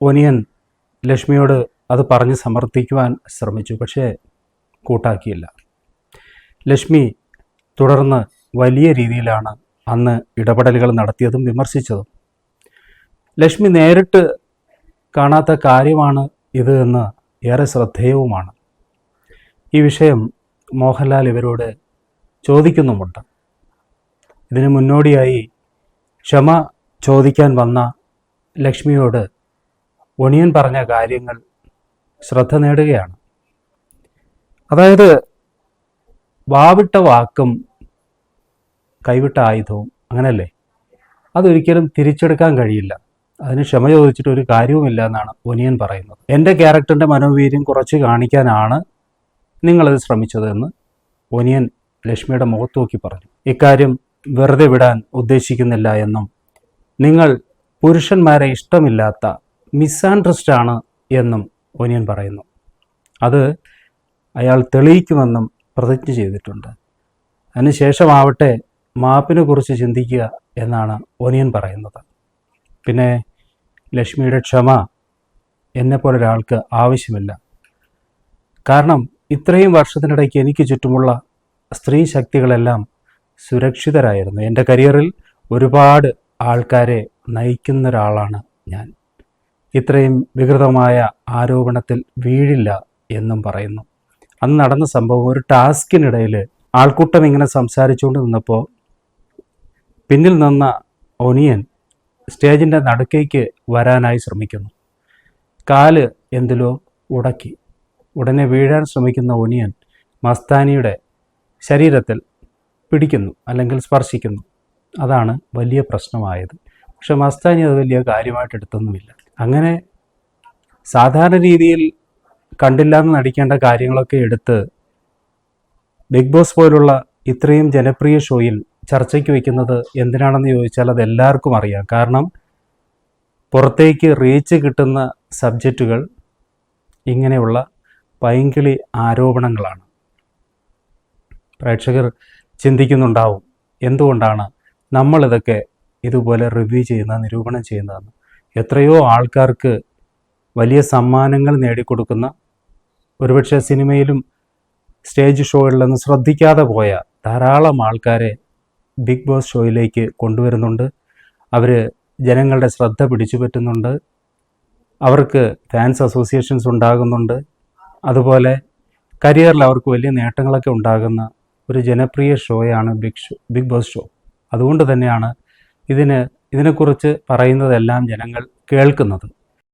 Onion ലക്ഷ്മിയോട് അത് പറഞ്ഞ് സമർത്ഥിക്കുവാൻ ശ്രമിച്ചു, പക്ഷേ കൂട്ടാക്കിയില്ല. ലക്ഷ്മി തുടർന്ന് വലിയ രീതിയിലാണ് അന്ന് ഇടപെടലുകൾ നടത്തിയതും വിമർശിച്ചതും. ലക്ഷ്മി നേരിട്ട് കാണാത്ത കാര്യമാണ് ഇത് എന്ന് ഏറെ ശ്രദ്ധേയവുമാണ്. ഈ വിഷയം മോഹൻലാൽ ഇവരോട് ചോദിക്കുന്നുമുണ്ട്. ഇതിനു മുന്നോടിയായി ക്ഷമ ചോദിക്കാൻ വന്ന ലക്ഷ്മിയോട് ഒനിയൻ പറഞ്ഞ കാര്യങ്ങൾ ശ്രദ്ധ നേടുകയാണ്. അതായത് വാവിട്ട വാക്കും കൈവിട്ട ആയുധവും, അങ്ങനല്ലേ? അതൊരിക്കലും തിരിച്ചെടുക്കാൻ കഴിയില്ല. അതിന് ക്ഷമ ചോദിച്ചിട്ട് ഒരു കാര്യവുമില്ല എന്നാണ് ഒനിയൻ പറയുന്നത്. എൻ്റെ ക്യാരക്ടറിൻ്റെ മനോവീര്യം കുറച്ച് കാണിക്കാനാണ് നിങ്ങളത് ശ്രമിച്ചതെന്ന് ഒനിയൻ ലക്ഷ്മിയുടെ മുഖത്ത് നോക്കി പറഞ്ഞു. ഇക്കാര്യം വെറുതെ വിടാൻ ഉദ്ദേശിക്കുന്നില്ല എന്നും നിങ്ങൾ പുരുഷന്മാരെ ഇഷ്ടമില്ലാത്ത മിസ്അണ്ടർസ്റ്റാൻഡ് ആണ് എന്നും ഒനിയൻ പറയുന്നു. അത് അയാൾ തെളിയിക്കുമെന്നും പ്രതിജ്ഞ ചെയ്തിട്ടുണ്ട്. അതിനുശേഷമാവട്ടെ മാപ്പിനെ കുറിച്ച് ചിന്തിക്കുക എന്നാണ് ഒനിയൻ പറയുന്നത്. പിന്നെ ലക്ഷ്മിയുടെ ക്ഷമ എന്നെപ്പോലെ ഒരാൾക്ക് ആവശ്യമില്ല. കാരണം ഇത്രയും വർഷത്തിനിടയ്ക്ക് എനിക്ക് ചുറ്റുമുള്ള സ്ത്രീ ശക്തികളെല്ലാം സുരക്ഷിതരായിരുന്നു. എൻ്റെ കരിയറിൽ ഒരുപാട് ആൾക്കാരെ നയിക്കുന്ന ഒരാളാണ് ഞാൻ. ഇത്രയും വികൃതമായ ആരോപണത്തിൽ വീഴില്ല എന്നും പറയുന്നു. അന്ന് നടന്ന സംഭവം ഒരു ടാസ്കിനിടയിൽ ആൾക്കൂട്ടം ഇങ്ങനെ സംസാരിച്ചുകൊണ്ട് നിന്നപ്പോൾ പിന്നിൽ നിന്ന ഒനിയൻ സ്റ്റേജിൻ്റെ നടുക്കേക്ക് വരാനായി ശ്രമിക്കുന്നു. കാല് എന്തിലോ ഉടക്കി. ഉടനെ വീഴാൻ ശ്രമിക്കുന്ന ഒനിയൻ മസ്താനിയുടെ ശരീരത്തിൽ പിടിക്കുന്നു, അല്ലെങ്കിൽ സ്പർശിക്കുന്നു. അതാണ് വലിയ പ്രശ്നമായത്. പക്ഷെ മസ്താനി അത് വലിയ കാര്യമായിട്ട് എടുത്തൊന്നുമില്ല. അങ്ങനെ സാധാരണ രീതിയിൽ കണ്ടില്ലാന്ന് നടിക്കേണ്ട കാര്യങ്ങളൊക്കെ എടുത്ത് ബിഗ് ബോസ് പോലുള്ള ഇത്രയും ജനപ്രിയ ഷോയിൽ ചർച്ചയ്ക്ക് വയ്ക്കുന്നത് എന്തിനാണെന്ന് ചോദിച്ചാൽ അത് എല്ലാവർക്കും അറിയാം. കാരണം പുറത്തേക്ക് റീച്ച് കിട്ടുന്ന സബ്ജക്റ്റുകൾ ഇങ്ങനെയുള്ള പൈങ്കിളി ആരോപണങ്ങളാണ്. പ്രേക്ഷകർ ചിന്തിക്കുന്നുണ്ടാവും, എന്തുകൊണ്ടാണ് നമ്മളിതൊക്കെ ഇതുപോലെ റിവ്യൂ ചെയ്യുന്ന, നിരൂപണം ചെയ്യുന്നതെന്ന്. എത്രയോ ആൾക്കാർക്ക് വലിയ സമ്മാനങ്ങൾ നേടിക്കൊടുക്കുന്ന, ഒരുപക്ഷെ സിനിമയിലും സ്റ്റേജ് ഷോകളിലൊന്നും ശ്രദ്ധിക്കാതെ പോയ ധാരാളം ആൾക്കാരെ ബിഗ് ബോസ് ഷോയിലേക്ക് കൊണ്ടുവരുന്നുണ്ട്. അവർ ജനങ്ങളുടെ ശ്രദ്ധ പിടിച്ചു പറ്റുന്നുണ്ട്. അവർക്ക് ഫാൻസ് അസോസിയേഷൻസ് ഉണ്ടാകുന്നുണ്ട്. അതുപോലെ കരിയറിൽ അവർക്ക് വലിയ നേട്ടങ്ങളൊക്കെ ഉണ്ടാകുന്ന ഒരു ജനപ്രിയ ഷോയാണ് ബിഗ് ബോസ് ഷോ. അതുകൊണ്ട് തന്നെയാണ് ഇതിനെക്കുറിച്ച് പറയുന്നതെല്ലാം ജനങ്ങൾ കേൾക്കുന്നത്.